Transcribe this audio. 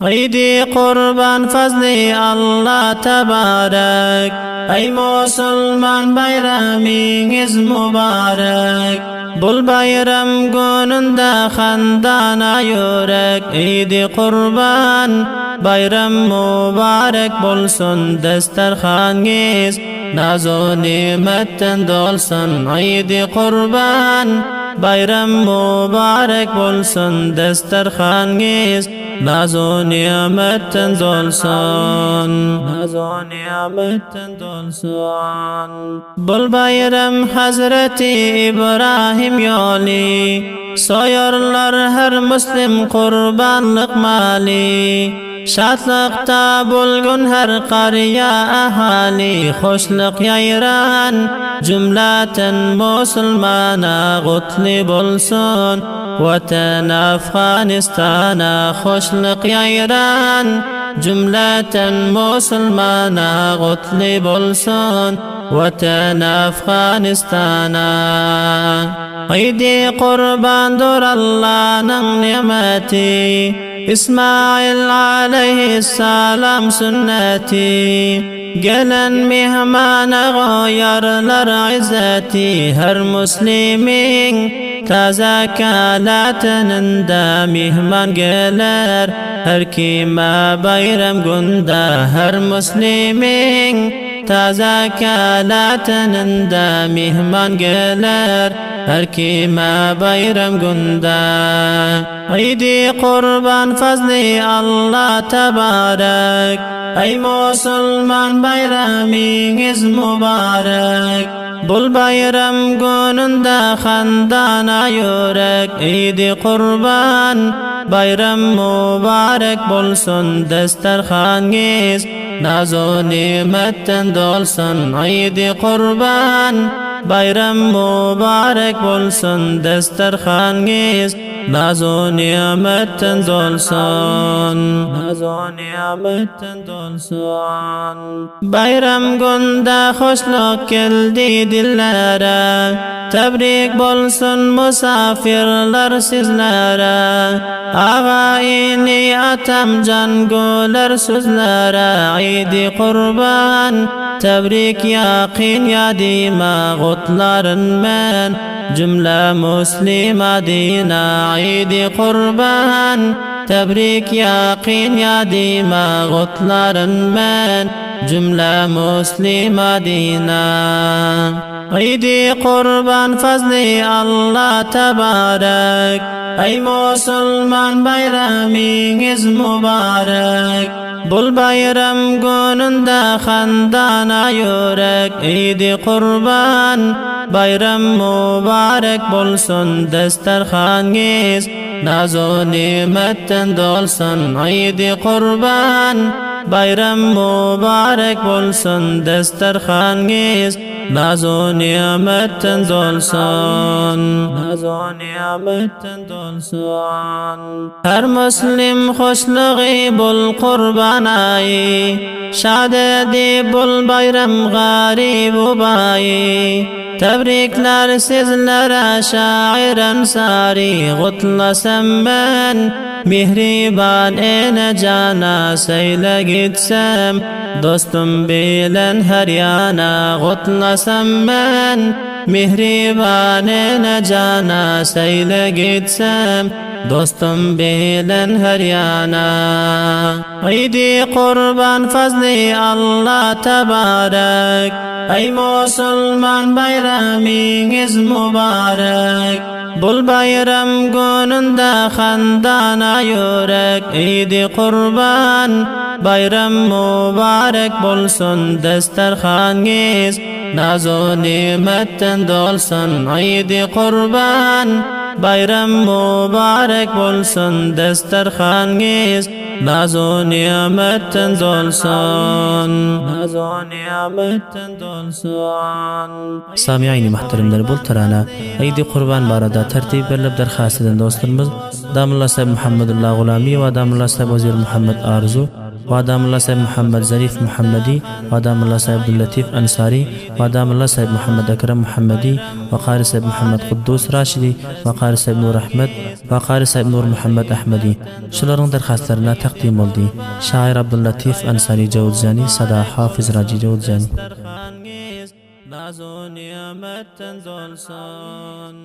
Idi Kurban fazli Allah tebarek. Ey Müslüman bayramınız mübarek. Bul bayram gününde xandana yürek. Idi Kurban bayram mübarek bulsun desterxanınız. Nazu nimetten dolsun. Idi Kurban bayram mübarek bulsun desterxanınız. Nazu nimetten dolsun. Nazu nimetten dolsun. Bul bayram Hazreti İbrahim yoli. Soyarlar her Müslim kurbanlık mali. Şadlıkta bulgun her qarya ahali. Hoşluk yayran cümleten Müslümana gutli bulsun. Vatan Afganistan'a hoşluk yayran cümleten Müslümana gutli bulsun. Vatan Afganistan'a. Idi kurbandır Allah'ın nimeti. İsmail aleyhisselam sünneti. Gelen mihmana koyarlar izzeti. Her Müslimin taze kalatınında mihman gelir. Her kime bayram günde. Her Müslimin taze kalatınında mihman gelir. Her kime bayram günde. Idi Kurban fazli Allah tebarek. Ey Müslüman bayramınız mübarek. Bul bayram gününde xandana yürek. Idi Kurban bayram mübarek bulsun desterxanınız. Nazu nimetten dolsun. Idi Kurban bayram mübarek bulsun desterxanınız. Nazu nimetten dolsun. Nazu nimetten dolsun. Bayram günde hoşluk geldi dillere. Tebrik bolsun musafirler sizlere. Ağayni atam can güler sözlere. Idi Kurban tebrik yakin yadima gutların men. Cümle Müslim adina. Idi Kurban tebrik yakin yadima gutların men. Cümle Müslim adina. Idi Kurban fazli Allah tebarek. Ey Müslüman bayramınız mübarek. Bul bayram gününde xandana yürek. Idi Kurban bayram mübarek bulsun desterxanınız. Nazu nimetten dolsun. Idi Kurban bayram mübarek bulsun desterxanınız. Nazu nimetten dolsun. Nazu nimetten dolsun. Her Müslim hoşluğu bul kurban ayı. Şad edip bul bayram garibu bayi. Tebrikler sizlere şair ensari. Gutlasam ben mihriban ene cana. Seyle gitsem dostum bilen her yana. Gutlasam ben mihriban ene cana. Seyle gitsem dostum bilen her yana. Idi Kurban fazli Allah tebarek. Ey Müslüman bayramınız mübarek. Bul bayram gününde xandana yürek. Idi Kurban bayram mübarek bulsun desterxanınız. Nazu nimetten dolsun. Idi Kurban bayram mübarek bulsun desterxanınız. Nazu nimetten dolsun. Nazu nimetten dolsun. Samiyayni muhtaramlar bu tarana Idi Kurban barada tertib berilib darxasidan dostlarimiz Damullah Sahib Muhammadullah G'ulami va Damullah Sahib Wazir Muhammad Arzu va Damullah Sahib Muhammad Zarif Muhammadi va Damullah Sahib Abdullatif Ansari va Damullah Sahib Muhammad Akram Muhammadi va Qari Sahib Muhammad Quddus Rashidi va Qari Sahib Nur Ahmad va Qari Sahib Nur Muhammad Ahmadi. Shularning darxastlarini taqdim bo'ldi. Shoir Abdullatif Ansari Javzani, sada Hafiz Raji Javzani. Nazo niyamatdan dolson.